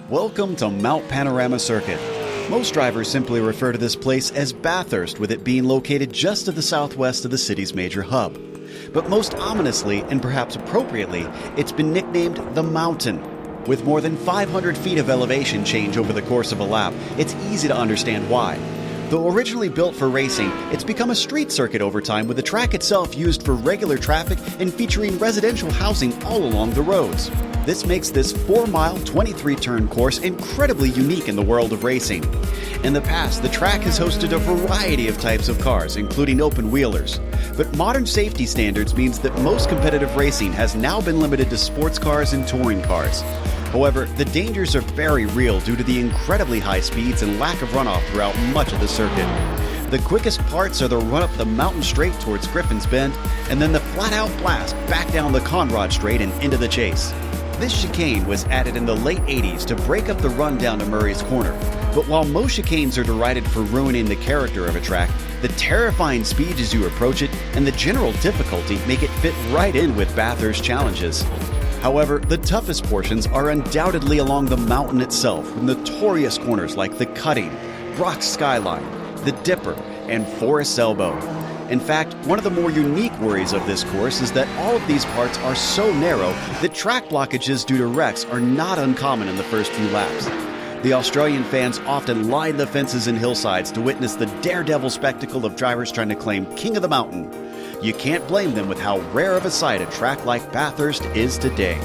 Welcome to Mount Panorama Circuit. Most drivers simply refer to this place as Bathurst, with it being located just to the southwest of the city's major hub. But most ominously, and perhaps appropriately, it's been nicknamed the Mountain. With more than 500 feet of elevation change over the course of a lap, it's easy to understand why. Though originally built for racing, it's become a street circuit over time, with the track itself used for regular traffic and featuring residential housing all along the roads. This makes this 4-mile, 23-turn course incredibly unique in the world of racing. In the past, the track has hosted a variety of types of cars, including open-wheelers. But modern safety standards means that most competitive racing has now been limited to sports cars and touring cars. However, the dangers are very real due to the incredibly high speeds and lack of runoff throughout much of the circuit. The quickest parts are the run up the mountain straight towards Griffin's Bend, and then the flat-out blast back down the Conrod Straight and into the chase. This chicane was added in the late 80s to break up the run down to Murray's Corner. But while most chicanes are derided for ruining the character of a track, the terrifying speed as you approach it and the general difficulty make it fit right in with Bathurst challenges. However, the toughest portions are undoubtedly along the mountain itself, with notorious corners like the Cutting, Brock Skyline, the Dipper, and Forest's Elbow. In fact, one of the more unique worries of this course is that all of these parts are so narrow that track blockages due to wrecks are not uncommon in the first few laps. The Australian fans often line the fences and hillsides to witness the daredevil spectacle of drivers trying to claim King of the Mountain. You can't blame them with how rare of a sight a track like Bathurst is today.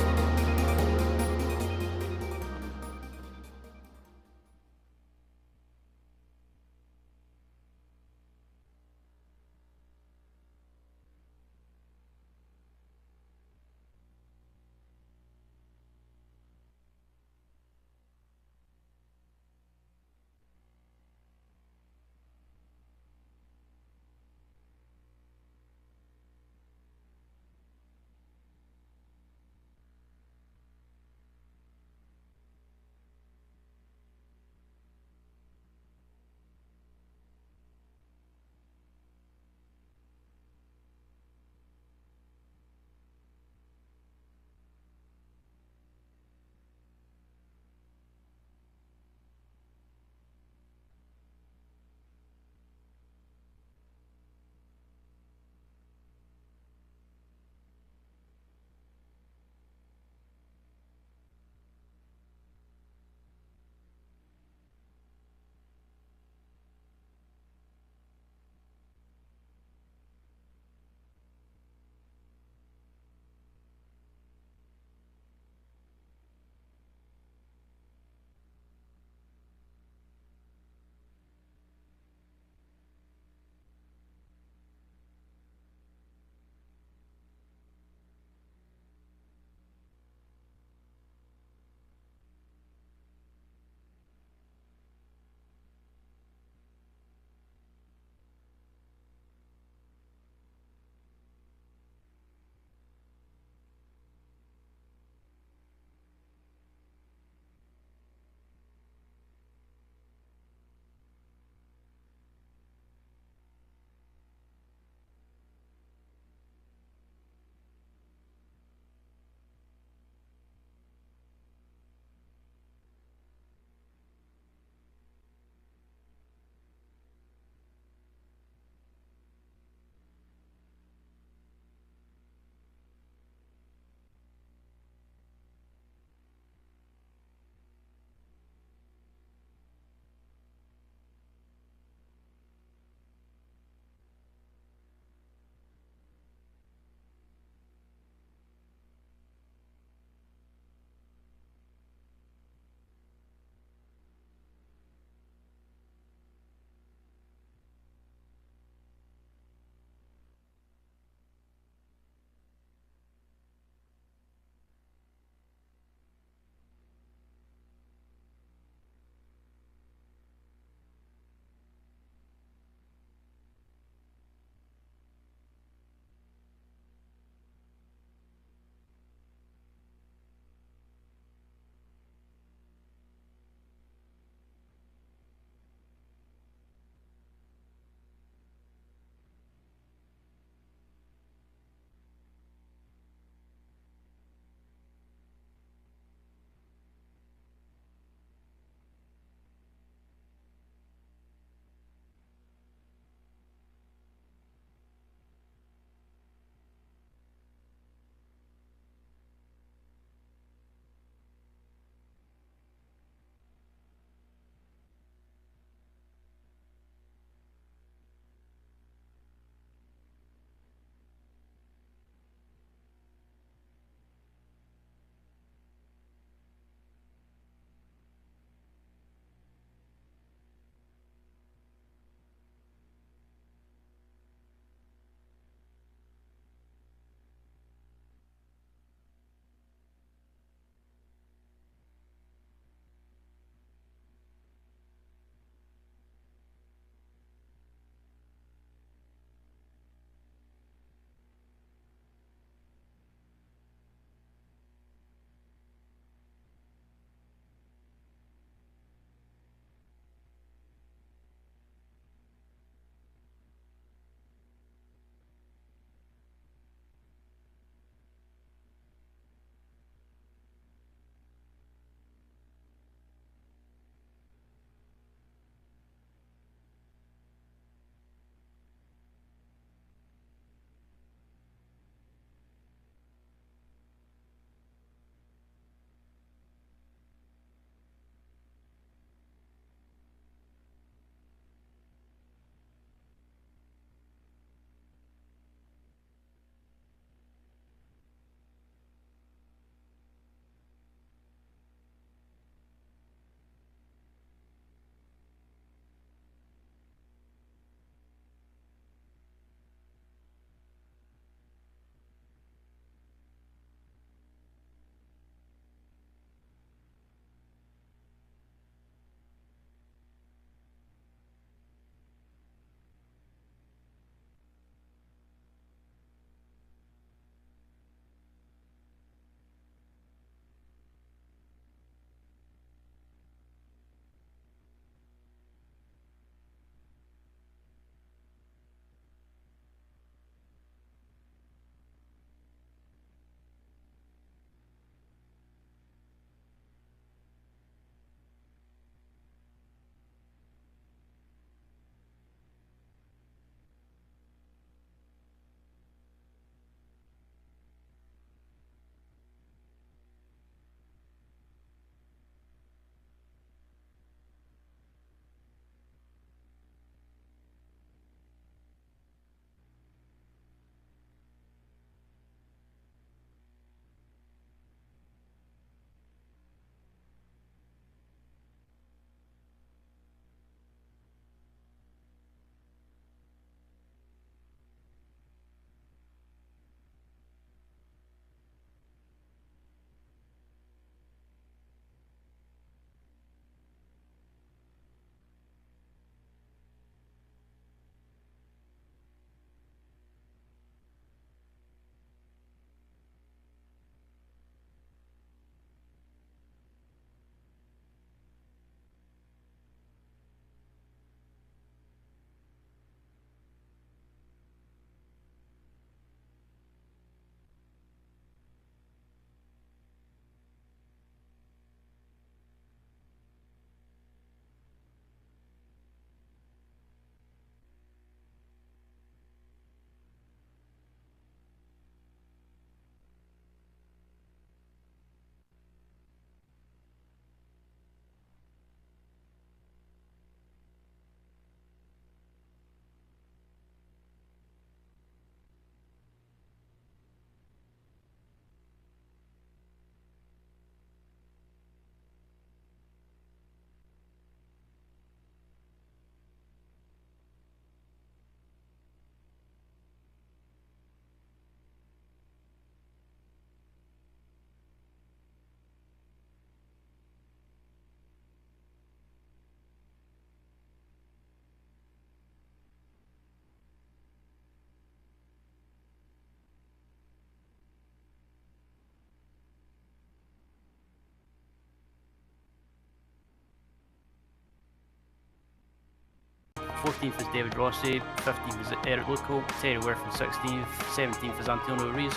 14th is David Rossi, 15th is Eric Loco, Terry Worth 16th, 17th is Antonio Ruiz,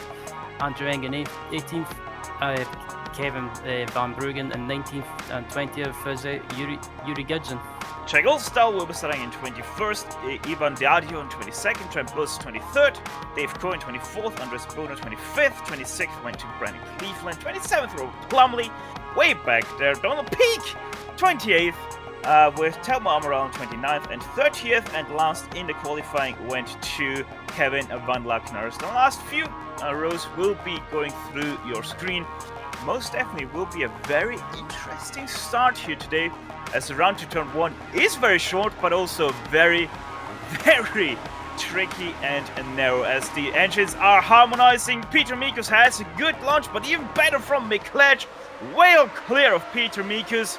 Andrew Engen 18th, Kevin Van Bruggen in 19th, and 20th is Yuri Gidson. Jack Olstal will be starting in 21st, Ivan Diadio in 22nd, Trent Buss 23rd, Dave Cohen 24th, Andres Bono 25th, 26th went to Brandon Cleveland, 27th Robert Plumley, way back there, Donald Peak 28th, with Telmo Amaral 29th, and 30th and last in the qualifying went to Kevin Van Lackner. The last few rows will be going through your screen. Most definitely will be a very interesting start here today, as the round to turn 1 is very short, but also very, very tricky and narrow, as the engines are harmonizing. Peter Mikus has a good launch, but even better from Mikledge, well clear of Peter Mikus,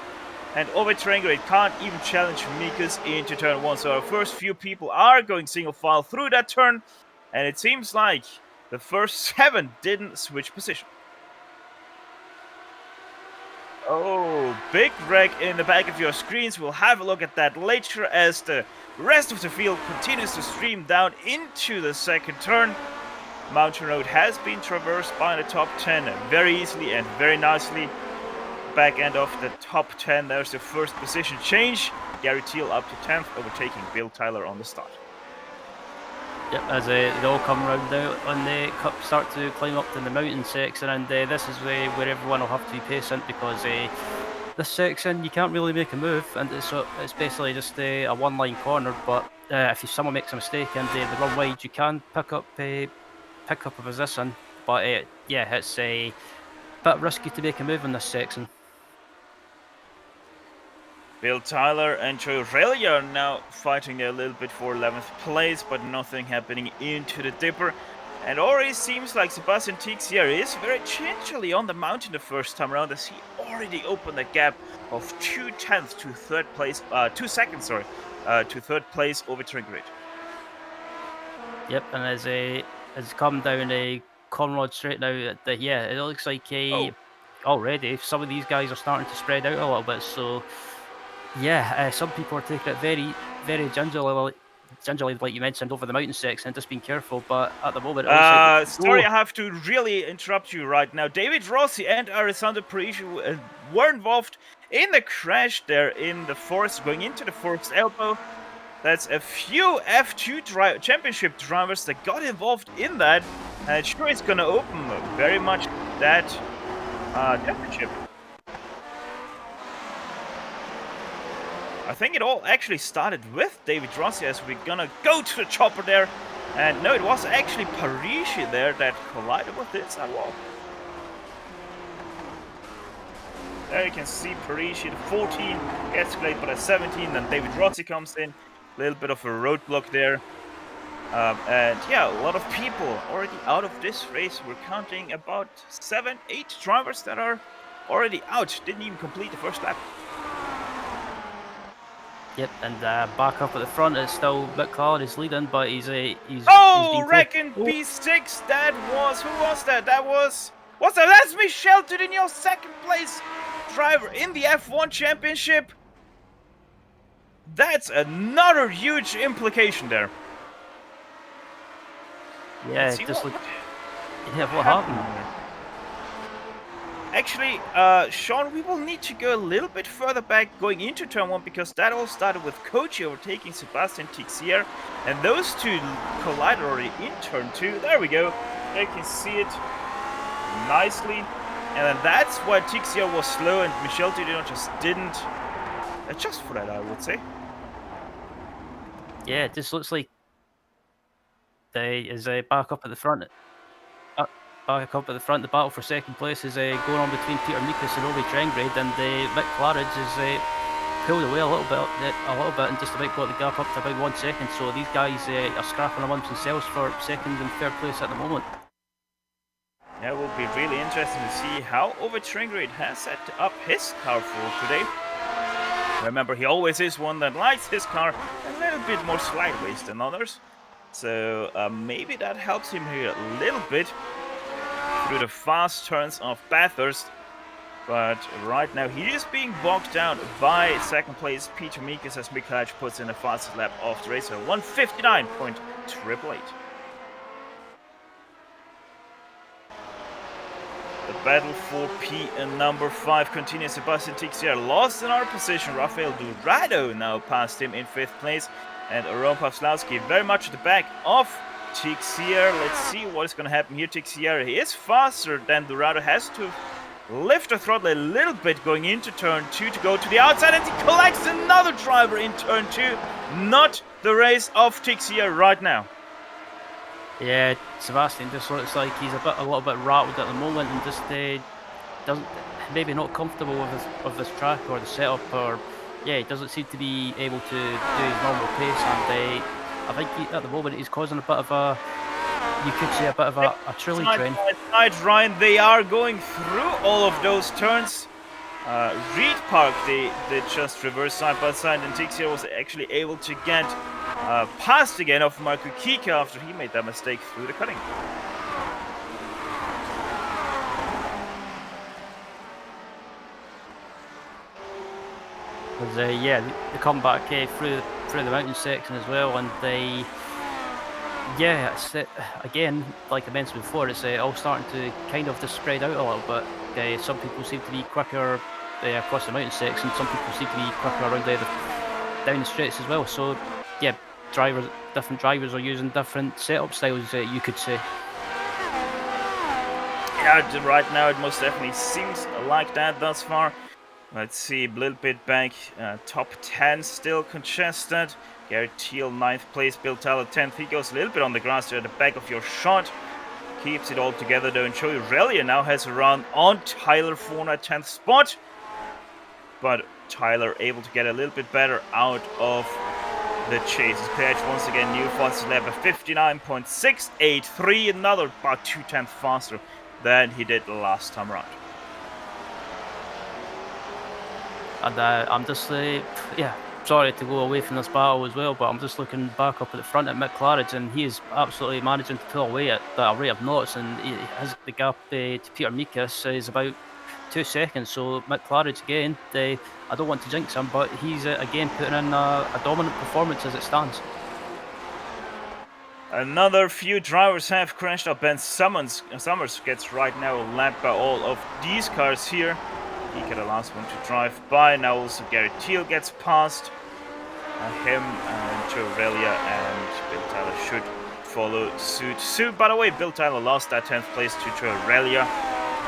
and Ove Trengrid can't even challenge Mikus into turn 1. So our first few people are going single file through that turn, and it seems like the first 7 didn't switch position. Oh, big wreck in the back of your screens. We'll have a look at that later as the rest of the field continues to stream down into the second turn. Mountain Road has been traversed by the top 10 very easily and very nicely. Back end of the top 10, there's the first position change. Gary Teal up to 10th, overtaking Bill Tyler on the start. Yep, as they all come round now and they start to climb up to the mountain section, and this is where everyone will have to be patient, because this section you can't really make a move, and it's basically just a one-line corner. But if someone makes a mistake and they run wide, you can pick up a position. But yeah, it's a bit risky to make a move in this section. Bill Tyler and Joe Aurelia are now fighting a little bit for 11th place, but nothing happening into the Dipper. And already seems like Sebastian Tixier is very gingerly on the mountain the first time around, as he already opened a gap of 2/10 to third place, 2 seconds, sorry, to third place over Trigrid. Yep, and as come down a Conrad straight now, yeah, it looks like already some of these guys are starting to spread out a little bit. So yeah, some people are taking it very, very gingerly, like you mentioned, over the mountain section, and just being careful. But at the moment, sorry, I have to really interrupt you right now. David Rossi and Alessandro Prix were involved in the crash there in the forest, going into the forest elbow. That's a few F2 championship drivers that got involved in that, and it sure is going to open very much that championship. I think it all actually started with David Rossi, as we're gonna go to the chopper there. And no, it was actually Parisi there that collided with the inside wall. There you can see Parisi, the 14 gets played by the 17, then David Rossi comes in. A little bit of a roadblock there. And yeah, a lot of people already out of this race. We're counting about 7-8 drivers that are already out, didn't even complete the first lap. Yep, and back up at the front, it's still McLaren is leading, but he's Reckon B6, that was, who was that? That's Michel Tudinho, second place driver in the F1 Championship. That's another huge implication there. Yeah, what happened there? Actually, Sean, we will need to go a little bit further back going into turn 1, because that all started with Kochi overtaking Sebastian Tixier, and those two collided already in turn 2. There we go. There you can see it nicely. And then that's why Tixier was slow and Michel Tudinho just didn't adjust for that, I would say. Yeah, it just looks like they is back up at the front. Back up at the front, the battle for second place is going on between Peter Mikus and Ovi Trengrid, and Mick Claridge is pulled away a little bit, and just about got the gap up to about 1 second. So these guys are scrapping amongst themselves for second and third place at the moment. Yeah, it will be really interesting to see how Ovi Trengrid has set up his car for today. Remember, he always is one that likes his car a little bit more sideways than others. So maybe that helps him here a little bit through the fast turns of Bathurst. But right now he is being bogged down by second place Peter Mikas as Mikulaj puts in the fastest lap of the race, so 1:59.888. The battle for P and number 5 continues. Sebastian Tixier lost another position. Rafael Dorado now passed him in 5th place. And Ron Pawlowski very much at the back of Tixier. Let's see what is going to happen here. Tixier, he is faster than Dorado, has to lift the throttle a little bit going into turn 2 to go to the outside. And he collects another driver in turn 2. Not the race of Tixier right now. Yeah, Sebastian just looks like he's a little bit rattled at the moment, and just doesn't, maybe not comfortable with this track or the setup, or yeah, he doesn't seem to be able to do his normal pace. And I think at the moment he's causing a bit of a, you could say, a bit of a trolley train. Right, Ryan, they are going through all of those turns. Reed Park, they just reversed side by side, and Tixier was actually able to get past again of Marco Kika after he made that mistake through the cutting. Yeah, they come back through the mountain section as well, and yeah, it's, again, like I mentioned before, it's all starting to kind of just spread out a little bit. Some people seem to be quicker across the mountain section, some people seem to be quicker around down the straights as well. So yeah, different drivers are using different setup styles, you could say. Yeah, right now it most definitely seems like that thus far. Let's see, a little bit back, top 10 still congested. Garrett Thiel 9th place, Bill Tyler 10th. He goes a little bit on the grass there at the back of your shot. Keeps it all together though, and Joey Relia now has a run on Tyler Forna 10th spot. But Tyler able to get a little bit better out of the chase. His PH once again new fastest lap at 59.683, another about 2/10 faster than he did the last time around. And I'm just, sorry to go away from this battle as well, but I'm just looking back up at the front at Mick Claridge, and he is absolutely managing to pull away at a rate of knots, and the gap to Peter Mikas is about 2 seconds. So Mick Claridge again, I don't want to jinx him, but he's again putting in a dominant performance as it stands. Another few drivers have crashed up. Ben Summers gets right now lapped by all of these cars here. He got the last one to drive by. Now also Garrett Thiel gets past him, and Joe Relia and Bill Tyler should follow suit. By the way, Bill Tyler lost that 10th place to Joe Relia.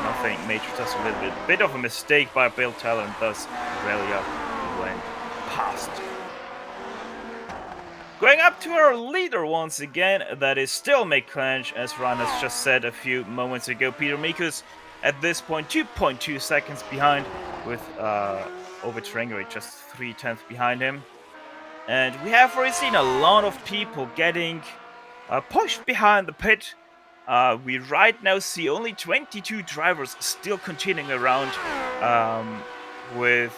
Nothing major, just a little bit of a mistake by Bill Tyler, and thus Relia went past. Going up to our leader once again, that is still Mick Claridge, as Ryan has just said a few moments ago. Peter Mikas at this point 2.2 seconds behind, with over Terengere just 3/10 behind him. And we have already seen a lot of people getting pushed behind the pit. We right now see only 22 drivers still continuing around with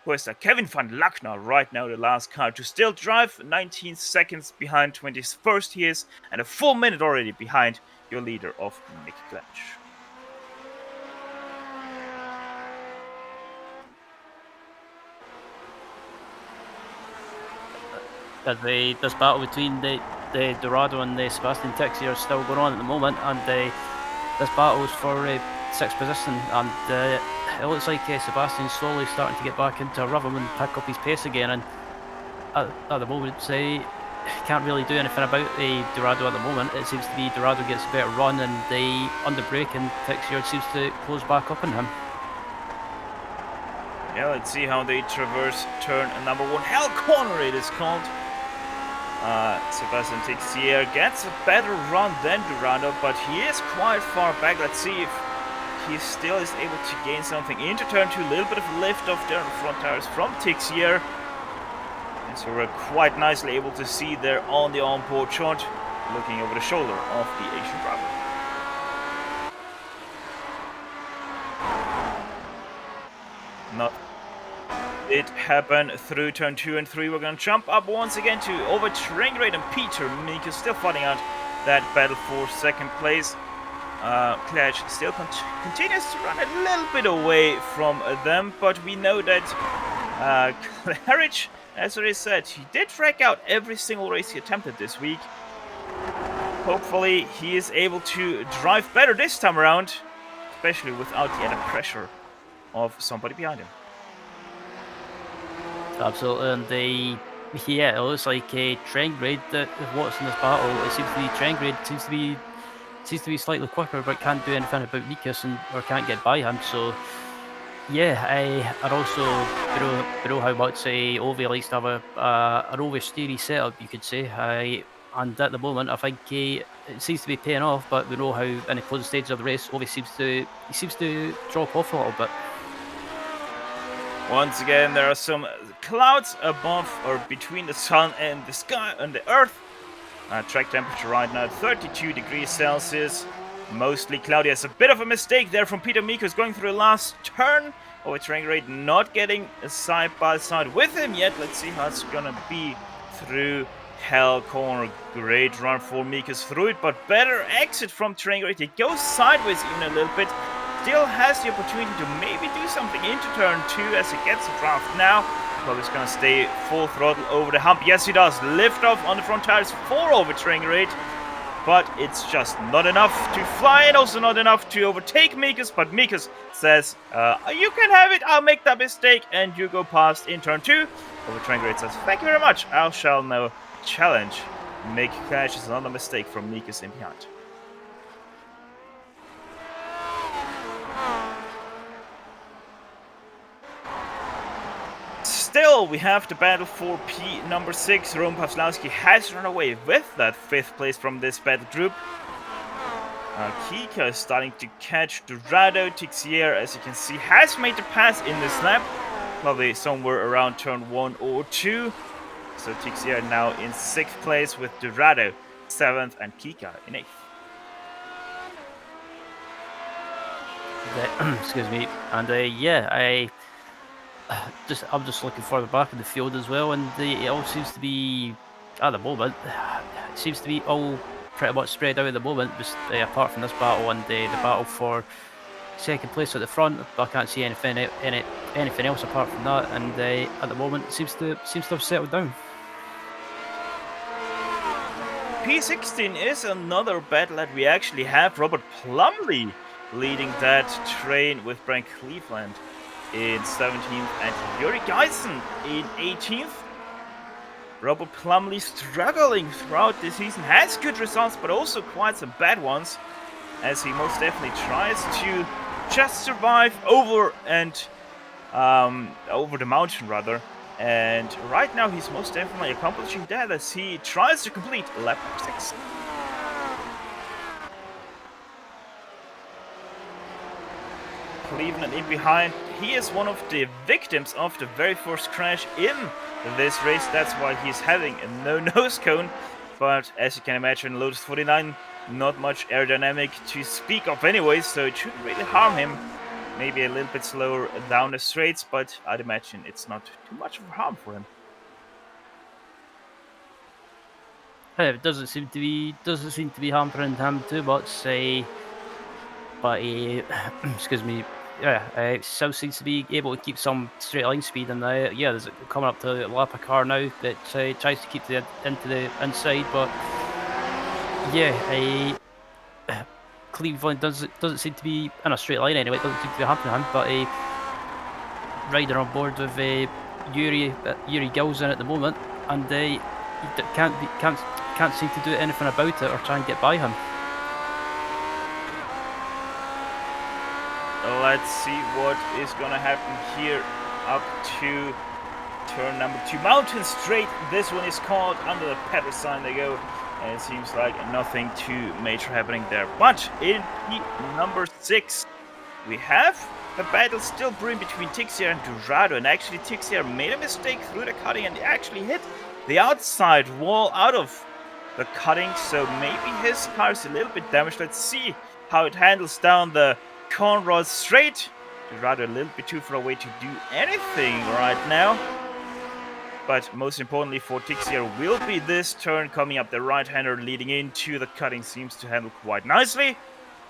who is that? Kevin van Lackner right now, the last car to still drive, 19 seconds behind 21st he is, and a full minute already behind your leader of Mick Claridge. This battle between the Dorado and the Sebastian Tixier is still going on at the moment, and this battle is for 6th position, and it looks like Sebastian's slowly starting to get back into a rhythm and pick up his pace again, and at the moment can't really do anything about Dorado at the moment. It seems to be Dorado gets a better run, and they under brake, and Tixier seems to close back up on him. Yeah, let's see how they traverse turn number 1. Hell Corner it is called. Sebastian Tixier gets a better run than Dorado, but he is quite far back. Let's see if he still is able to gain something into turn 2. A little bit of lift off there on the front tires from Tixier. And so we're quite nicely able to see there on the onboard shot, looking over the shoulder of the Asian driver. Not it happened through turn 2 and 3. We're going to jump up once again to over Terengere and Peter Mikas, still fighting out that battle for 2nd place. Clash still continues to run a little bit away from them, but we know that Claridge, as already said, he did drag out every single race he attempted this week. Hopefully he is able to drive better this time around, especially without the added pressure of somebody behind him. Absolutely, and yeah, it looks like Chequered that what's in this battle. It seems to be Chequered seems to be slightly quicker, but can't do anything about Mikas or can't get by him. So yeah, and also below how much Ovi likes to have an oversteery setup, you could say. And at the moment, I think it seems to be paying off. But we know how in the closing stages of the race, Ovi seems to drop off a little bit. Once again, there are some clouds above or between the sun and the sky and the earth. Track temperature right now 32 degrees Celsius. Mostly cloudy. It's a bit of a mistake there from Peter Mikos going through the last turn. Oh, it's Chequered not getting a side by side with him yet. Let's see how it's gonna be through Hell Corner. Great run for Mikos through it, but better exit from Chequered. He goes sideways even a little bit. Still has the opportunity to maybe do something into turn 2 as he gets a draft now. But he's gonna stay full throttle over the hump. Yes, he does. Lift off on the front tires 4 over Chequered. But it's just not enough to fly and also not enough to overtake Mikos. But Mikos says, you can have it, I'll make that mistake, and you go past in turn 2. Over Chequered says, thank you very much, I shall now challenge. Make Clash is another mistake from Mikos in behind. Still, we have the battle for P number 6. Roman Pawlowski has run away with that 5th place from this battle group. Kika is starting to catch Dorado. Tixier, as you can see, has made the pass in this lap. Probably somewhere around turn 1 or 2. So Tixier now in 6th place with Dorado 7th and Kika in 8th. Excuse me. And yeah, I'm just looking further back in the field as well, and it all seems to be at the moment. It seems to be all pretty much spread out at the moment, just apart from this battle and the battle for 2nd place at the front. I can't see anything else apart from that, and at the moment it seems to have settled down. P16 is another battle that we actually have. Robert Plumley leading that train with Brian Cleveland in 17th and Yuri Geisen in 18th. Robert Plumley struggling throughout the season, has good results but also quite some bad ones, as he most definitely tries to just survive over the mountain rather. And right now he's most definitely accomplishing that as he tries to complete lap 6. Cleveland in behind. He is one of the victims of the very first crash in this race. That's why he's having a no nose cone. But as you can imagine, Lotus 49, not much aerodynamic to speak of anyway, so it shouldn't really harm him. Maybe a little bit slower down the straights, but I'd imagine it's not too much of a harm for him. It doesn't seem to be hampering him too much. But excuse me. Yeah, still seems to be able to keep some straight line speed, and yeah, there's coming up to lap a car now that tries to keep into the inside, but yeah, Cleveland doesn't seem to be in a straight line anyway. It doesn't seem to be happening to him, but riding on board with Yuri Gilson at the moment, and he can't seem to do anything about it or try and get by him. Let's see what is gonna happen here up to turn number 2. Mountain Straight. This one is called under the pedal sign they go. And it seems like nothing too major happening there. But in P number 6, we have the battle still brewing between Tixier and Dorado. And actually Tixier made a mistake through the cutting and actually hit the outside wall out of the cutting. So maybe his car is a little bit damaged. Let's see how it handles down the Conrad straight. Dorado a little bit too far away to do anything right now. But most importantly for Tixier will be this turn coming up. The right-hander leading into the cutting seems to handle quite nicely.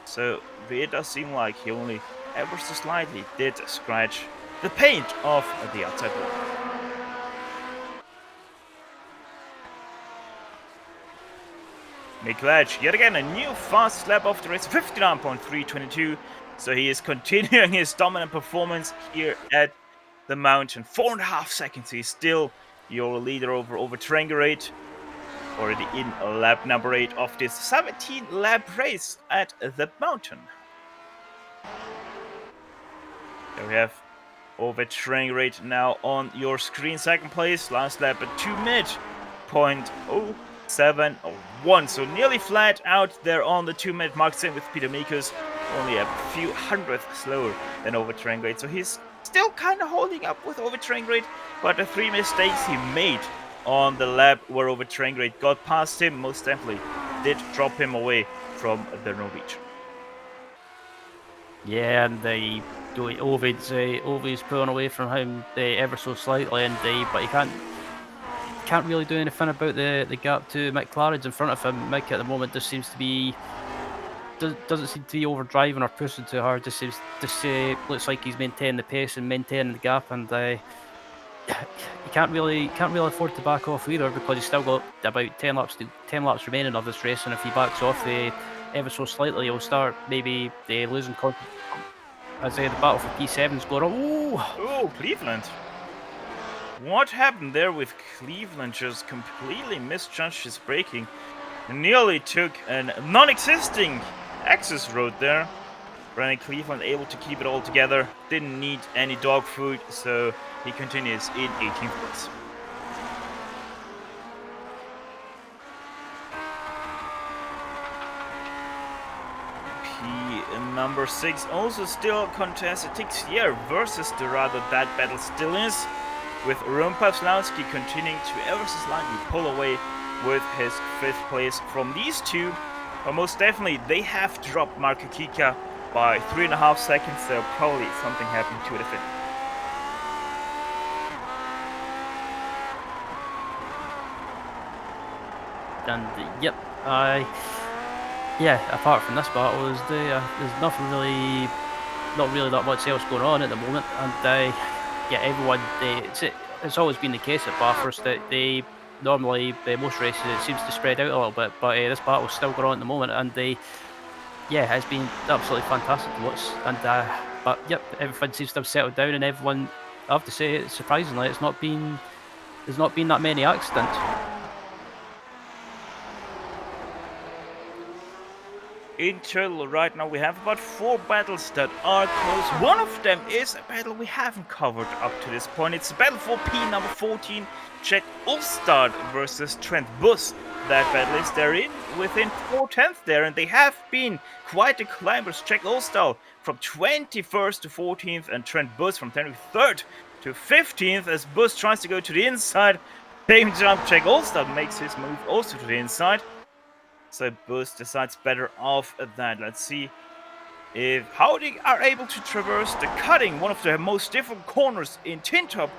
So it does seem like he only ever so slightly did scratch the paint off the outside wall. Chequered, yet again, a new fast lap of the race, 59.322. So he is continuing his dominant performance here at the mountain. 4.5 seconds. He's still your leader over Chequered. Already in lap number 8 of this 17-lap race at the mountain. There we have over Chequered now on your screen. Second place, last lap at 2 minute, 0.0701. So nearly flat out there on the 2 minute mark. Same with Peter Mikus, only a few hundredths slower than over Chequered. So he's still kind of holding up with over Chequered, but the 3 mistakes he made on the lap where over Chequered got past him most definitely did drop him away from the Norwegian. Yeah, and Ovid's pulling away from him ever so slightly, and but he can't really do anything about the gap to McLaren's in front of him. Mick at the moment just seems to be doesn't seem to be overdriving or pushing too hard. Just looks like he's maintaining the pace and maintaining the gap, and he can't really afford to back off either, because he's still got about 10 laps remaining of this race, and if he backs off ever so slightly, he'll start maybe losing confidence as the battle for P7's going on. Oh, Cleveland. What happened there with Cleveland? Just completely misjudged his braking. Nearly took a non-existing access road there. Brandon Cleveland able to keep it all together. Didn't need any dog food, so he continues in 18th place. Number 6 also still contested. Tixier versus Dorado. That battle still is, with Rumpavslowski continuing to ever so slightly pull away with his 5th place from these two. But most definitely they have dropped Marko Kika by 3.5 seconds, so probably something happened to the finish. And yep, apart from this battle, there's nothing not really that much else going on at the moment, and everyone, it's always been the case at Bathurst that normally most races it seems to spread out a little bit, but this battle's still going on at the moment, and it's been absolutely fantastic to watch, and but yep, everything seems to have settled down, and everyone, I have to say, surprisingly, there's not been that many accidents. In total, right now we have about 4 battles that are close. One of them is a battle we haven't covered up to this point. It's battle for P number 14, Czech Ulstad versus Trent Bus. That battle is there within 4/10 there, and they have been quite the climbers. Czech Ulstad from 21st to 14th, and Trent Bus from 23rd to 15th, as Bus tries to go to the inside. Same jump, Czech Ulstad makes his move also to the inside. So Bus decides better off at that. Let's see how they are able to traverse the cutting, one of the most difficult corners in tin top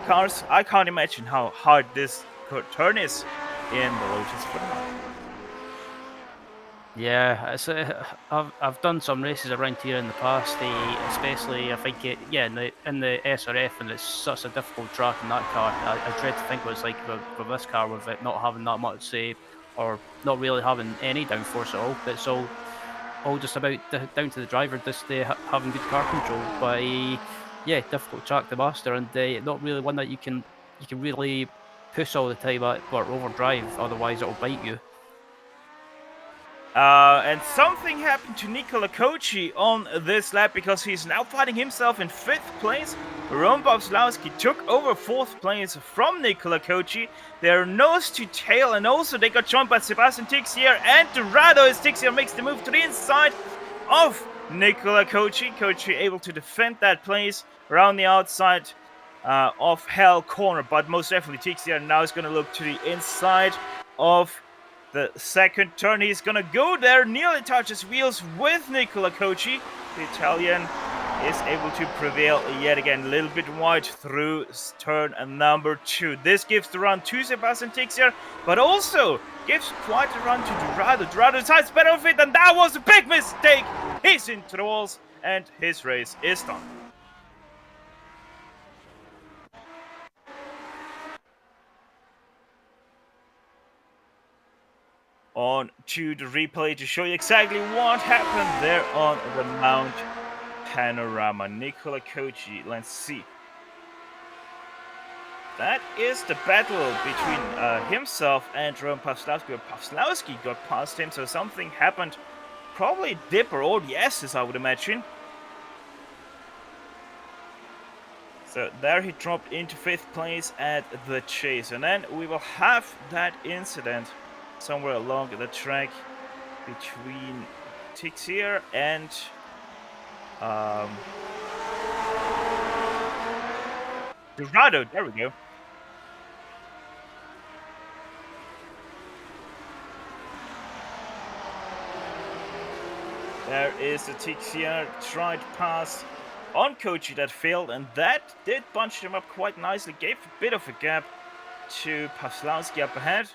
cars. I can't imagine how hard this turn is in the Lotus for now. Yeah, I've done some races around here in the past, especially I think in the SRF, and it's such a difficult track in that car. I dread to think what it's like with this car, with it not having that much or not really having any downforce at all. But it's all just about down to the driver, just having good car control. But difficult track to master, and not really one that you can really push all the time or overdrive, otherwise it'll bite you. And something happened to Nikola Kochi on this lap, because he's now finding himself in 5th place. Rombowslowski took over 4th place from Nikola Kochi. They're nose to tail, and also they got joined by Sebastian Tixier and Dorado, as Tixier makes the move to the inside of Nikola Kochi. Kochi able to defend that place around the outside of Hell Corner, but most definitely Tixier now is going to look to the inside of the second turn. He's gonna go there, nearly touches wheels with Nikola Kochi. The Italian is able to prevail yet again. A little bit wide through turn number 2. This gives the run to Sebastian Tixier, but also gives quite a run to Dorado. Dorado decides better of it, and that was a big mistake. He's into the walls, and his race is done. On to the replay to show you exactly what happened there on the Mount Panorama. Nikola Kochi, let's see. That is the battle between himself and Roman Pawlowski. Pawlowski got past him, so something happened. Probably Dipper or the S's, I would imagine. So there he dropped into 5th place at the chase. And then we will have that incident somewhere along the track between Tixier and Dorado. There we go. There is the Tixier tried pass on Kochi that failed, and that did bunch him up quite nicely. Gave a bit of a gap to Pawlowski up ahead.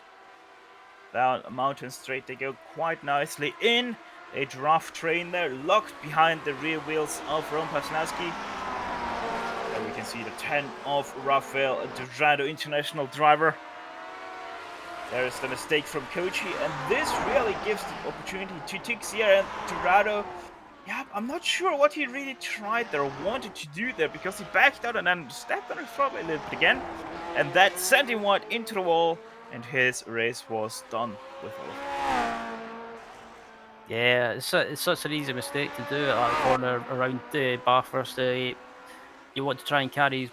Down Mountain Straight they go quite nicely in. A rough train there, locked behind the rear wheels of Roman Pawlowski. There we can see the 10 of Rafael Dorado, international driver. There is the mistake from Kochi, and this really gives the opportunity to Tixier and Dorado. Yeah, I'm not sure what he really tried there, wanted to do there, because he backed out and then stepped on his throttle a little bit again. And that sent him wide into the wall, and his race was done with all of it. Yeah, it's such an easy mistake to do at that corner around Bathurst. You want to try and carry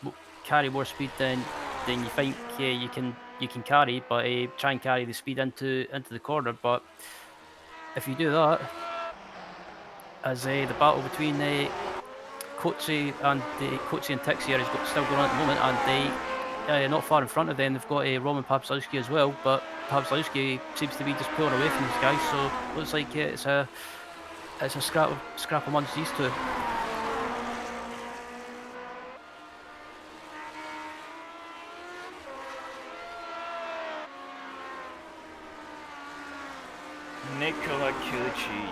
more speed than you think you can carry, but try and carry the speed into the corner. But if you do that, as the battle between Kochi and Tixier is still going on at the moment, and not far in front of them, they've got Roman Pawlowski as well, but Pawlowski seems to be just pulling away from these guys, so looks like it's a scrap amongst these two. Nikola Kochi,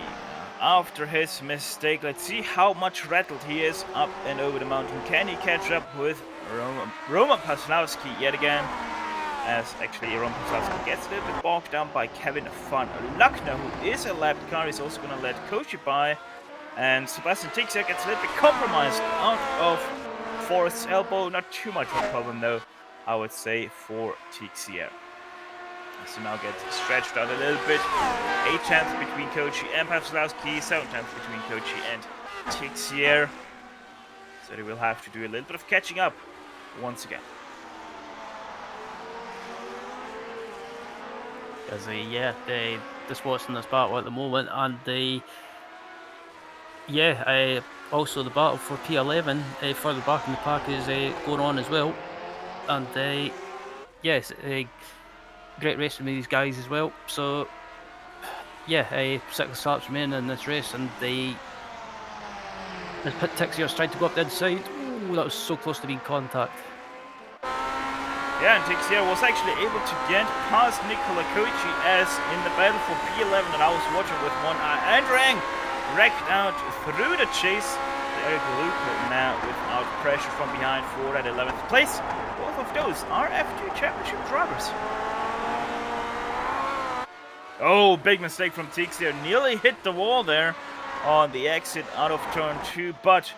after his mistake, let's see how much rattled he is up and over the mountain. Can he catch up with Roman Pawlowski yet again? As actually Roman Pawlowski gets a little bit bogged down by Kevin van Luckner, who is a lapped car. He's also going to let Kochi by. And Sebastian Tixier gets a little bit compromised out of Forrest's elbow. Not too much of a problem though, I would say, for Tixier. So now gets stretched out a little bit. 8 tenths between Kochi and Pawlowski, 7 tenths between Kochi and Tixier. So they will have to do a little bit of catching up once again. As they just watching this battle at the moment, and also the battle for P11 further back in the pack is going on as well, and yes, great racing with these guys as well. So yeah, 6 laps remaining in this race, and as Tixier's tried to go up the inside. Ooh, that was so close to being contact. Yeah, and Tixier was actually able to get past Nikola Kochi as in the battle for P11 that I was watching with one eye. And Rang wrecked out through the chase. Eric Luke now without pressure from behind for that 11th place. Both of those are F2 Championship drivers. Oh, big mistake from Tixier. Nearly hit the wall there on the exit out of turn 2, but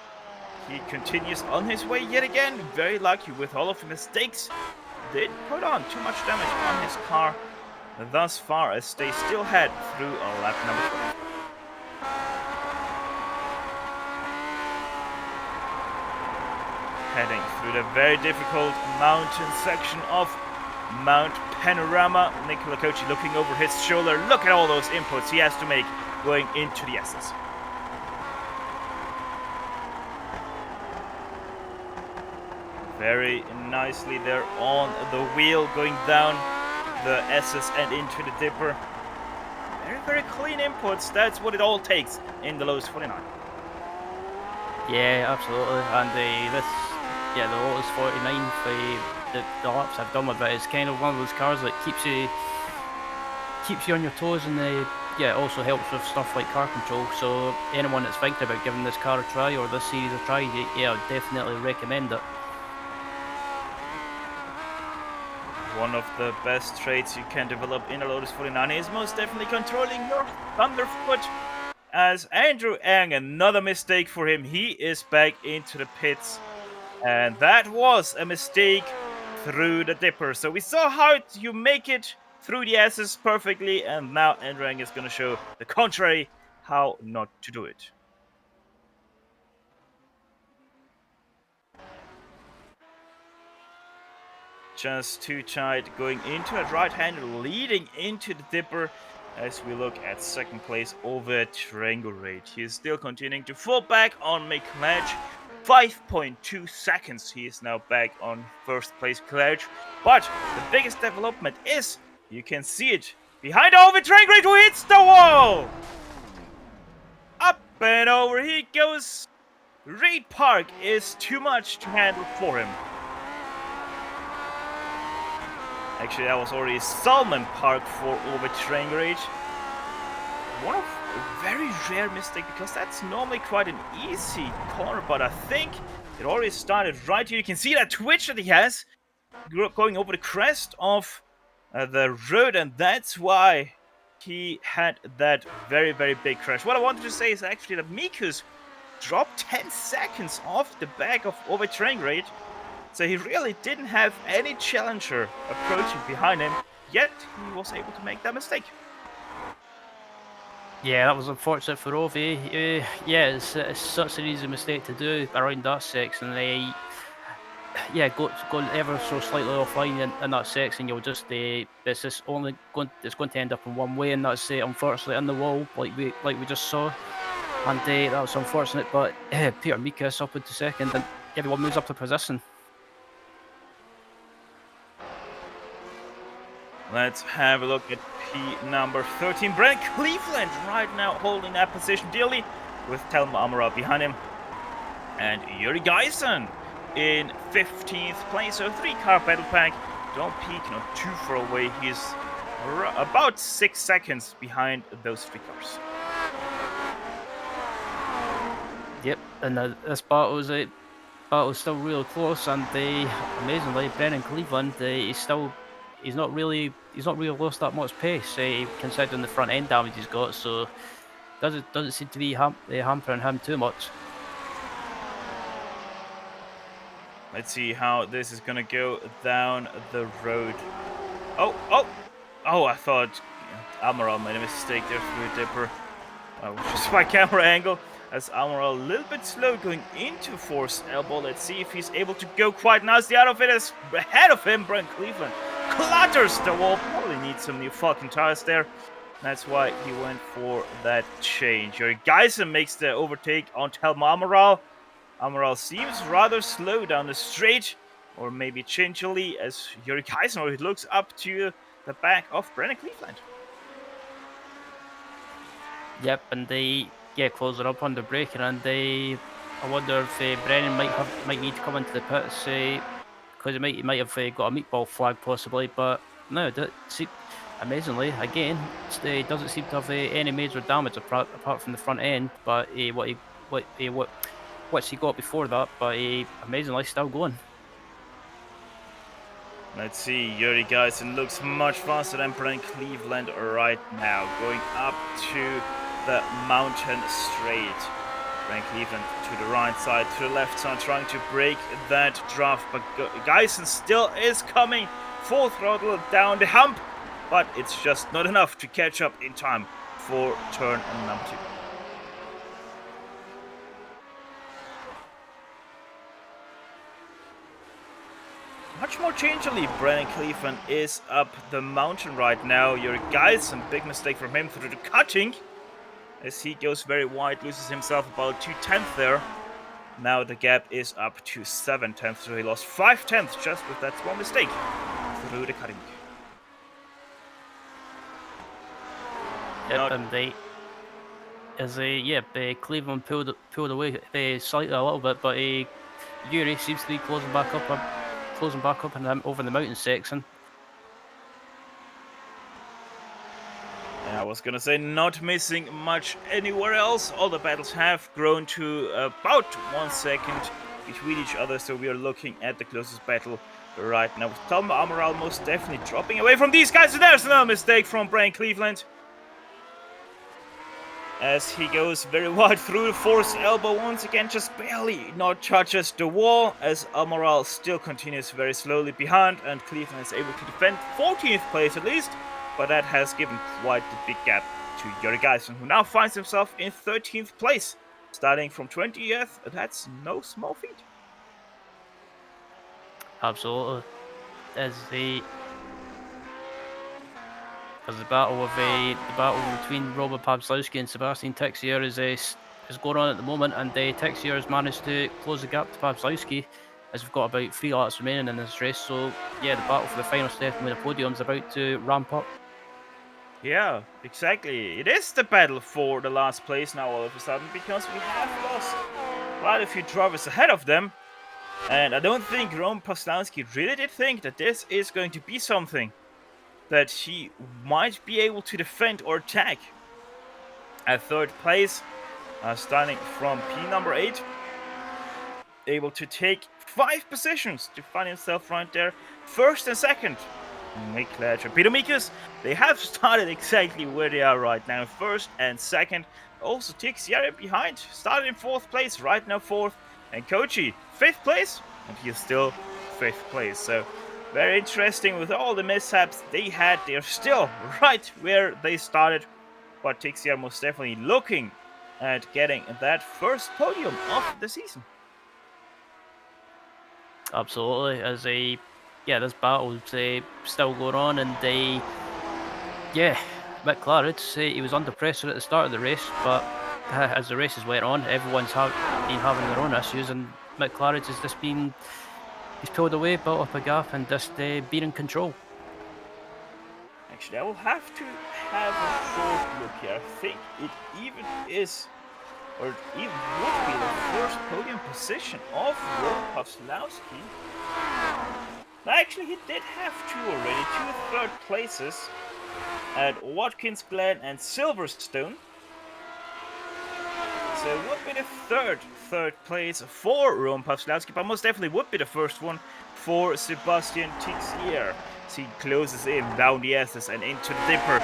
he continues on his way yet again. Very lucky with all of the mistakes. Did put on too much damage on his car thus far, as they still head through lap number 12. Heading through the very difficult mountain section of Mount Panorama. Nikola Kochi looking over his shoulder. Look at all those inputs he has to make going into the S's. Very nicely there on the wheel, going down the S's and into the dipper. Very, very clean inputs. That's what it all takes in the lowest 49. Yeah, absolutely. And the Lotus 49 for the laps I've done with it is kind of one of those cars that keeps you on your toes, and also helps with stuff like car control. So anyone that's thinking about giving this car a try or this series a try, I'd definitely recommend it. One of the best traits you can develop in a Lotus 49 is most definitely controlling your thunderfoot. As Andrew Ang, another mistake for him, he is back into the pits. And that was a mistake through the dipper. So we saw how you make it through the S's perfectly, and now Andrew Ang is going to show the contrary, how not to do it. Just too tight going into a right hander, leading into the dipper as we look at second place over Triangulate. He is still continuing to fall back on McClatch. 5.2 seconds. He is now back on first place Clutch. But the biggest development is, you can see it, behind over Triangulate, who hits the wall! Up and over he goes. Reed Park is too much to handle for him. Actually, that was already Salmon Park for over Triangulate. One of a very rare mistake, because that's normally quite an easy corner, but I think it already started right here. You can see that twitch that he has going over the crest of the road, and that's why he had that very, very big crash. What I wanted to say is actually that Mikus dropped 10 seconds off the back of over Triangulate. So he really didn't have any challenger approaching behind him, yet he was able to make that mistake. Yeah, that was unfortunate for Ovi. It's such an easy mistake to do around that section. Go ever so slightly offline in that section, you'll just it's just it's going to end up in one way, and that's unfortunately in the wall, like we just saw. And that was unfortunate, but Peter Mikas up into second, and everyone moves up to position. Let's have a look at P number 13. Brent Cleveland right now holding that position dearly with Telma Amaral behind him. And Yuri Geisen in 15th place. So 3-car battle pack. Don't peek, not too far away. He's about 6 seconds behind those 3 cars. Yep, and this battle was still really close, and amazingly, Brennan Cleveland, he's not really lost that much pace, considering the front end damage he's got. So doesn't seem to be hampering him too much. Let's see how this is gonna go down the road. Oh! I thought Amaral made a mistake there through a dipper. Just my camera angle. As Amaral a little bit slow going into force elbow. Let's see if he's able to go quite nicely out of it. As ahead of him, Brent Cleveland clatters the wall. Probably needs some new fucking tires there. That's why he went for that change. Yuri Geisen makes the overtake on Telma Amaral. Amaral seems rather slow down the straight, or maybe gingerly, as Yuri Geisen looks up to the back of Brennan Cleveland. Yep, and they close it up on the braking, and I wonder if Brennan might need to come into the pits, because he might have got a meatball flag possibly, but no, amazingly, again, it doesn't seem to have any major damage apart from the front end, but what's he got before that, but amazingly still going. Let's see, Yuri Geisen looks much faster than Brent Cleveland right now, going up to the mountain straight. Brent Cleveland to the right side, to the left side, trying to break that draft, but Geisen still is coming full throttle down the hump, but it's just not enough to catch up in time for turn number 2. Much more gingerly, Brennan Cleveland is up the mountain right now. Yuri Geisen, big mistake from him through the cutting, as he goes very wide, loses himself about 2/10 there. Now the gap is up to 7/10, so he lost 5/10 just with that small mistake through the cutting. Yep, and as Cleveland pulled away slightly a little bit, but Yuri seems to be closing back up over the mountain section. And I was gonna say, not missing much anywhere else. All the battles have grown to about 1 second between each other, so we are looking at the closest battle right now. With Tom Amaral most definitely dropping away from these guys, and there's no mistake from Brian Cleveland, as he goes very wide through the forced elbow once again, just barely not touches the wall, as Amaral still continues very slowly behind, and Cleveland is able to defend 14th place at least, but that has given quite the big gap to Yuri Geisen, who now finds himself in 13th place, starting from 20th. That's no small feat. Absolutely. As the battle between Robert Pabslowski and Sebastian Texier is going on at the moment, and Texier has managed to close the gap to Pabslowski, as we've got about 3 laps remaining in this race. So yeah, the battle for the final step with the podium is about to ramp up. Yeah, exactly. It is the battle for the last place now all of a sudden, because we have lost quite a few drivers ahead of them. And I don't think Ron Poslansky really did think that this is going to be something that he might be able to defend or attack. At third place, starting from P number 8, able to take 5 positions to find himself right there, first and second. Miklas and Peter Mikus, they have started exactly where they are right now, first and second. Also Tixier behind, started in 4th place, right now 4th. And Kochi, 5th place, and he is still 5th place. So very interesting with all the mishaps they had. They're still right where they started, but Tixier most definitely looking at getting that first podium of the season. Absolutely, as this battle's still going on, and Mick Claridge, he was under pressure at the start of the race, but as the races went on, everyone's been having their own issues, and Mick Claridge has just he's pulled away, built up a gap, and just been in control. Actually, I will have to have a short look here. I think it even is, or it even would be the first podium position of Rob Pawlowski. Actually, he did have 2 already, 2 third places at Watkins Glen and Silverstone. So it would be the third place for Ron Pawlowski, but most definitely would be the first one for Sebastian Tixier. So he closes in down the S's and into the Dipper.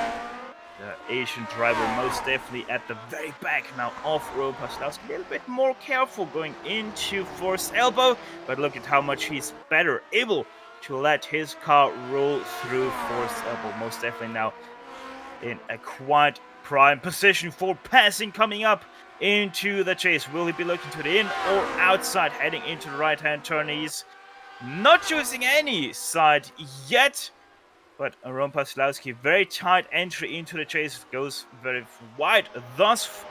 The Asian driver most definitely at the very back now of Ron Pawlowski. A little bit more careful going into forced elbow, but look at how much he's better able to let his car roll through forced elbow. Most definitely now in a quite prime position for passing coming up into the chase. Will he be looking to the in or outside, heading into the right-hand turn? He's not choosing any side yet, but Ron Pawlowski, very tight entry into the chase, goes very wide, thus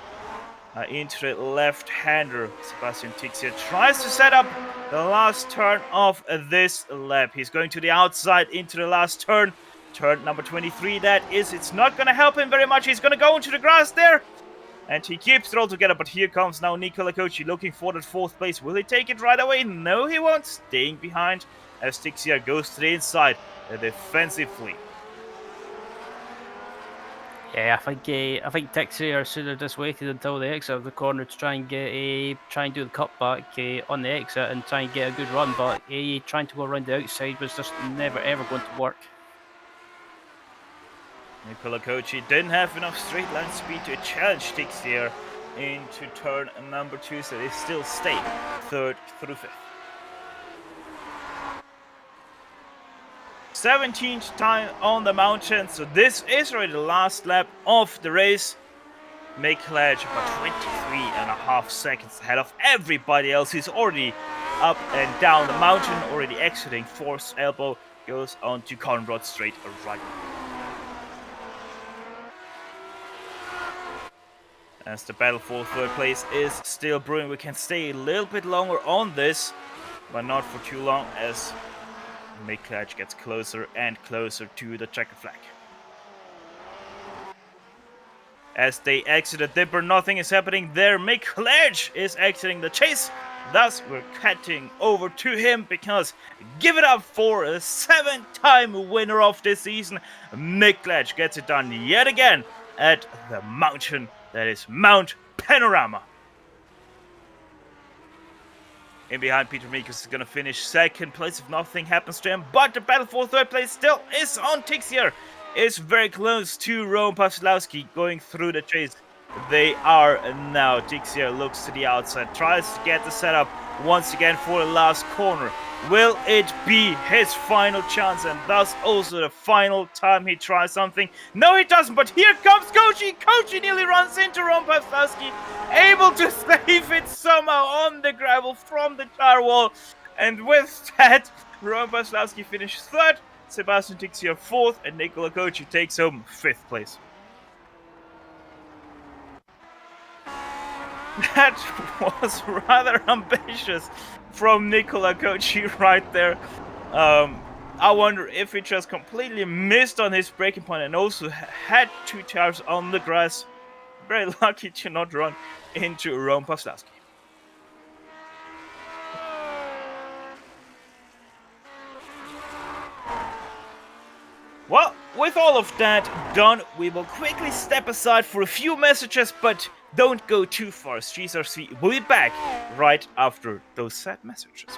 into the left-hander. Sebastian Tixier tries to set up the last turn of this lap. He's going to the outside into the last turn. Turn number 23, that is. It's not going to help him very much. He's going to go into the grass there, and he keeps it all together. But here comes now Nicola Kochi looking for that 4th place. Will he take it right away? No, he won't. Staying behind as Tixier goes to the inside defensively. Yeah, I think Tixier should have just waited until the exit of the corner to try and do the cutback on the exit and try and get a good run. But trying to go around the outside was just never ever going to work. Nicola Kochi didn't have enough straight line speed to challenge Tixier into turn number 2, so they still stay 3rd through 5th. 17th time on the mountain, so this is already the last lap of the race. Miklas about 23.5 seconds ahead of everybody else. He's already up and down the mountain, already exiting forced elbow, goes on to Conrad straight right. As the battle for 3rd place is still brewing, we can stay a little bit longer on this, but not for too long, as Miklas gets closer and closer to the checkered flag. As they exit the dipper, nothing is happening there. Chequered is exiting the chase. Thus, we're cutting over to him because give it up for a 7-time winner of this season. Chequered gets it done yet again at the mountain that is Mount Panorama. In behind, Peter Mikus is going to finish second place if nothing happens to him. But the battle for third place still is on. Tixier is very close to Roman Pawlowski going through the chase. They are now. Tixier looks to the outside, tries to get the setup once again for the last corner. Will it be his final chance and thus also the final time he tries something? No, he doesn't, but here comes Koji. Koji nearly runs into Roman Pawlowski, able to save it somehow on the gravel from the tire wall. And with that, Roman Pawlowski finishes third, Sebastian Tixier fourth, and Nicola Koji takes home fifth place. That was rather ambitious from Nicola Koji right there. I wonder if he just completely missed on his braking point and also had two tires on the grass. Very lucky to not run into Roman Pawlowski. Well, with all of that done, we will quickly step aside for a few messages, but don't go too far. GSRC will be back right after those sad messages.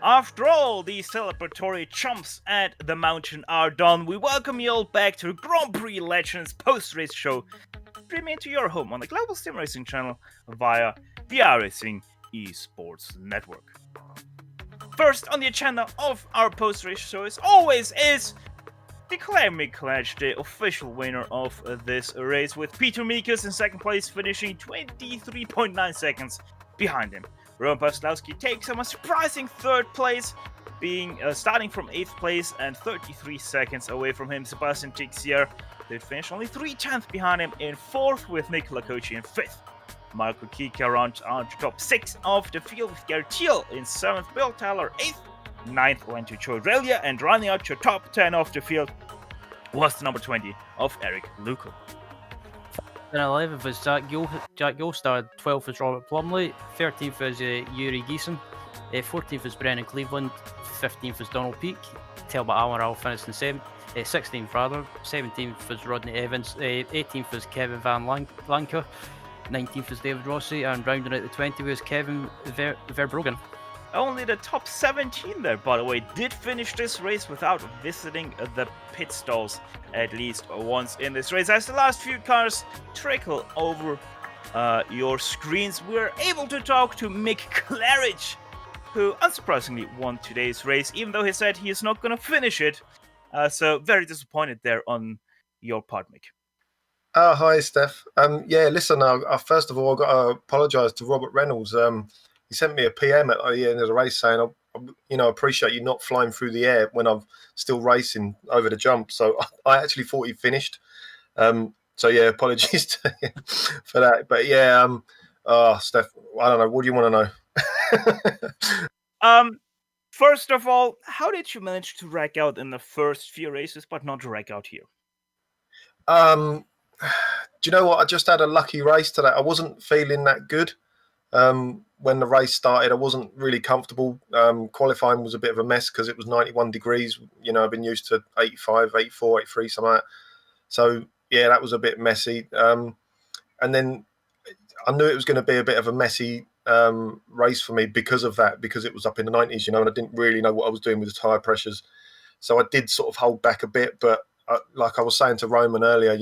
After all these celebratory jumps at the mountain are done, we welcome you all back to the Grand Prix Legends post-race show, streaming to your home on the Global SimRacing Channel via the iRacing Esports Network. First on the agenda of our post-race show, as always, is Declare Me Clash, the official winner of this race, with Peter Mikas in second place, finishing 23.9 seconds behind him. Roman Paslowski takes him a surprising third place, being starting from 8th place and 33 seconds away from him. Sebastian Tixier did finish only 3/10 behind him in 4th, with Nicola Kochi in 5th. Marco Kika rounds out the top 6 of the field, with Gary Thiel in 7th, Bill Tyler 8th, 9th went to Joe Relia, and rounding out your top 10 of the field was the number 20 of Eric Luco. Then 11th was Jack Gilstad, 12th was Robert Plumley, 13th was Yuri Geeson, 14th was Brennan Cleveland, 15th was Donald Peake, Talbot Amaral finished in 16th rather, 17th was Rodney Evans, 18th was Kevin Van Lanka, 19th was David Rossi, and rounding out the 20 was Kevin Verbrogen. Only the top 17 there, by the way, did finish this race without visiting the pit stalls at least once in this race. As the last few cars trickle over your screens, we're able to talk to Mick Claridge, who unsurprisingly won today's race, even though he said he is not going to finish it. So very disappointed there on your part, Mick. Hi, Steph. Listen, first of all, I've got to apologise to Robert Reynolds. He sent me a PM at the end of the race saying, I appreciate you not flying through the air when I'm still racing over the jump. So I actually thought he finished. Apologies to him for that. But Steph, I don't know. What do you want to know? First of all, how did you manage to rack out in the first few races, but not rack out here? Do you know what? I just had a lucky race today. I wasn't feeling that good. When the race started, I wasn't really comfortable. Qualifying was a bit of a mess because it was 91 degrees. You know, I've been used to 85, 84, 83, something like that. So, yeah, that was a bit messy. And then I knew it was going to be a bit of a messy race for me because of that, because it was up in the 90s, and I didn't really know what I was doing with the tyre pressures. So I did sort of hold back a bit. But like I was saying to Roman earlier,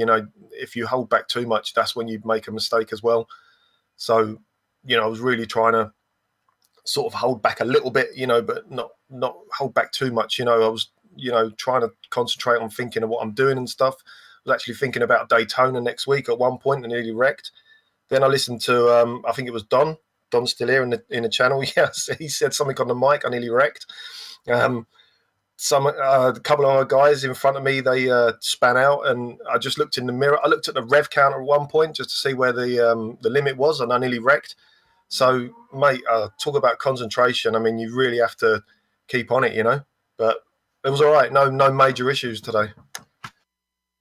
if you hold back too much, that's when you make a mistake as well. So, I was really trying to sort of hold back a little bit, but not hold back too much. I was, trying to concentrate on thinking of what I'm doing and stuff. I was actually thinking about Daytona next week at one point and nearly wrecked. Then I listened to, I think it was Don still here in the channel. Yes, he said something on the mic. I nearly wrecked. A couple of other guys in front of me, they span out, and I just looked in the mirror. I looked at the rev counter at one point just to see where the limit was, and I nearly wrecked. So, mate, talk about concentration. I mean, you really have to keep on it, But it was all right. No major issues today.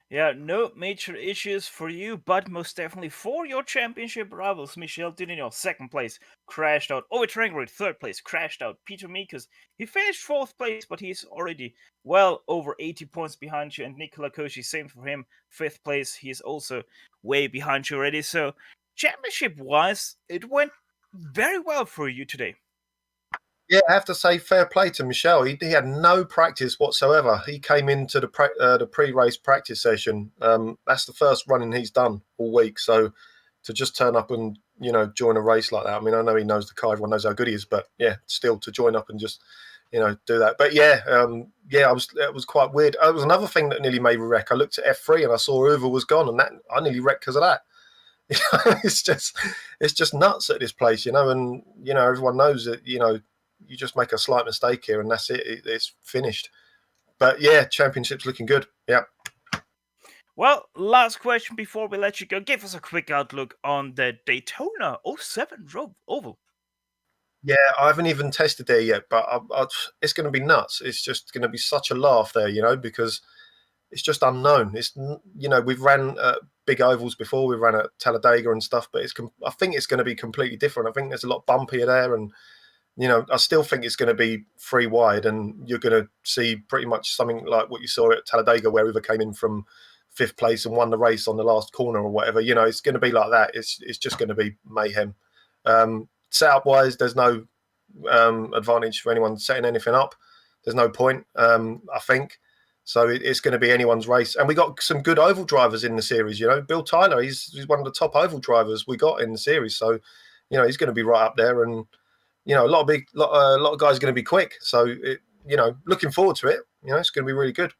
Yeah, no major issues for you, but most definitely for your championship rivals. Michel Dudinot, second place, crashed out. Ovid Trangrade, third place, crashed out. Peter Mikas, he finished fourth place, but he's already well over 80 points behind you. And Nicola Kochi, same for him, fifth place. He's also way behind you already. So, championship-wise, it went very well for you today. Yeah, I have to say fair play to Michel. He had no practice whatsoever. He came into the pre-race practice session. That's the first running he's done all week. So to just turn up and, join a race like that. I mean, I know he knows the car. Everyone knows how good he is. But, yeah, still to join up and just, do that. But, it was quite weird. There was another thing that nearly made me wreck. I looked at F3 and I saw Uwe was gone, and I nearly wrecked because of that. It's just nuts at this place, and, everyone knows that, you just make a slight mistake here and that's it. It's finished. But yeah, championship's looking good. Yeah. Well, last question before we let you go. Give us a quick outlook on the Daytona 07 Oval. Yeah, I haven't even tested there yet, but it's going to be nuts. It's just going to be such a laugh there, because it's just unknown. It's, we've ran big ovals before. We ran at Talladega and stuff, but I think it's going to be completely different. I think there's a lot bumpier there, and I still think it's going to be free wide, and you're going to see pretty much something like what you saw at Talladega, where Uwe came in from fifth place and won the race on the last corner or whatever. It's going to be like that. It's just going to be mayhem. Setup wise, there's no advantage for anyone setting anything up. There's no point, I think. So it's going to be anyone's race. And we got some good oval drivers in the series. Bill Tyler, he's one of the top oval drivers we got in the series. So, he's going to be right up there. And a lot of guys are going to be quick. So looking forward to it. It's going to be really good.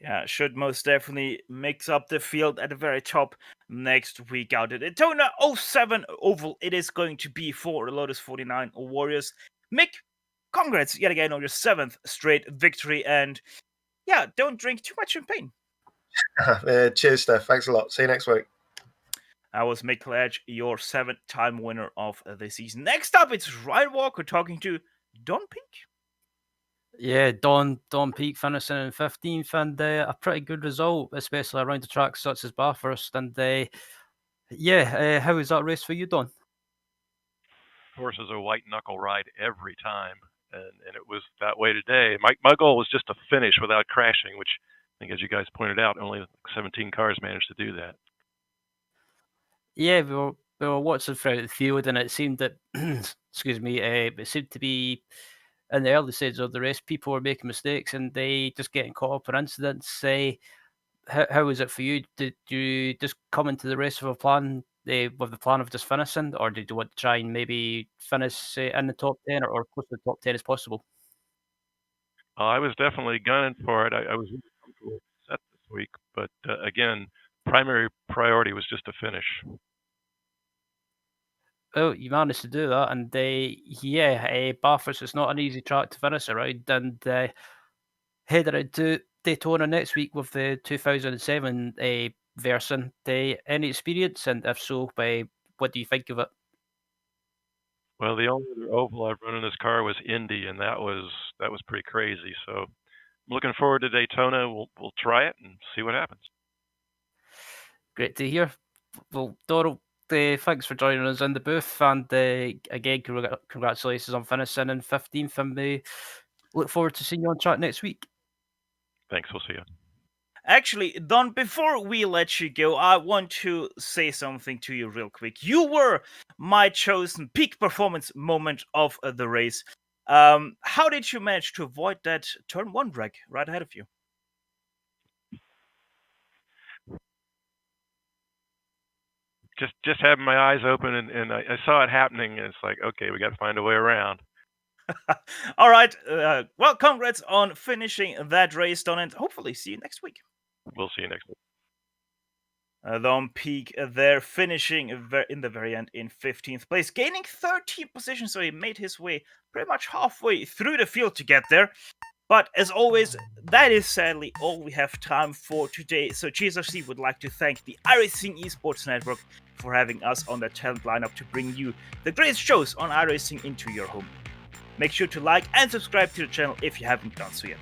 Yeah, should most definitely mix up the field at the very top next week out at Daytona 07 Oval. It is going to be for the Lotus 49 Warriors. Mick, congrats yet again on your 7th straight victory, and yeah, don't drink too much champagne. Cheers, Steph. Thanks a lot. See you next week. I was Mick Ledge, your 7th-time winner of the season. Next up, it's Ryan Walker talking to Don Pink. Yeah, Don Peak finishing in 15th, and a pretty good result, especially around the tracks such as Bathurst. And how was that race for you, Don? Of course, it's a white knuckle ride every time, and it was that way today. My goal was just to finish without crashing, which I think, as you guys pointed out, only 17 cars managed to do that. Yeah, we were watching throughout the field, and it seemed that, excuse me, it seemed to be in the early stages of the race, people were making mistakes and they just getting caught up in incidents. How was it for you? Did you just come into the race with the plan of just finishing, or did you want to try and maybe finish in the top 10 or close to the top 10 as possible? I was definitely gunning for it. I was really comfortable set this week, but again, primary priority was just to finish. Oh, you managed to do that, and Bathurst is not an easy track to finish around, and headed into Daytona next week with the 2007 version. Any experience, and if so, what do you think of it? Well, the only other oval I've run in this car was Indy, and that was pretty crazy. So I'm looking forward to Daytona. We'll try it and see what happens. Great to hear. Well, Donald, thanks for joining us in the booth, and again, congratulations on finishing in 15th, and we look forward to seeing you on track next week. Thanks, we'll see you. Actually, Don, before we let you go, I want to say something to you real quick. You were my chosen peak performance moment of the race. How did you manage to avoid that turn 1 wreck right ahead of you? Just having my eyes open, and I saw it happening, and it's like, okay, we got to find a way around. All right. Well, congrats on finishing that race, Don, and hopefully see you next week. We'll see you next week. Don Peak there, finishing in the very end in 15th place, gaining 13 positions, so he made his way pretty much halfway through the field to get there. But as always, that is sadly all we have time for today. So GSRC would like to thank the iRacing Esports Network for having us on their talent lineup to bring you the greatest shows on iRacing into your home. Make sure to like and subscribe to the channel if you haven't done so yet.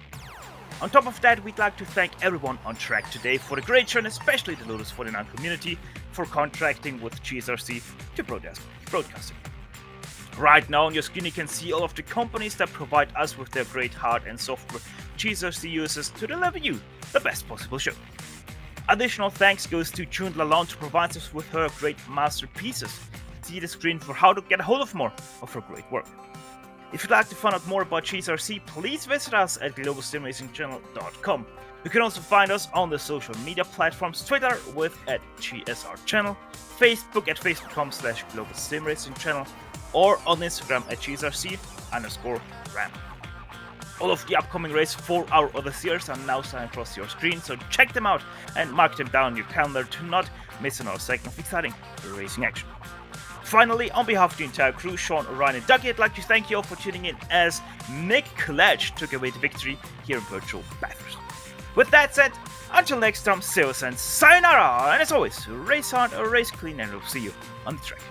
On top of that, we'd like to thank everyone on track today for the great show, and especially the Lotus 49 community for contracting with GSRC to broadcasting. Right now on your screen you can see all of the companies that provide us with their great hardware and software GSRC uses to deliver you the best possible show. Additional thanks goes to June Lalonde, who provides us with her great masterpieces. See the screen for how to get a hold of more of her great work. If you'd like to find out more about GSRC, please visit us at Global SimRacing Channel.com. You can also find us on the social media platforms, Twitter with @GSRChannel, Facebook at facebook.com/Global SimRacing Channel, or on Instagram at GSRC_RAM. All of the upcoming races for our other series are now signed across your screen, so check them out and mark them down in your calendar to not miss another second of exciting racing action. Finally, on behalf of the entire crew, Sean, Ryan, and Dougie, I'd like to thank you all for tuning in as Mick Ledge took away the victory here in virtual Bathurst. With that said, until next time, Seos and sayonara, and as always, race hard, race clean, and we'll see you on the track.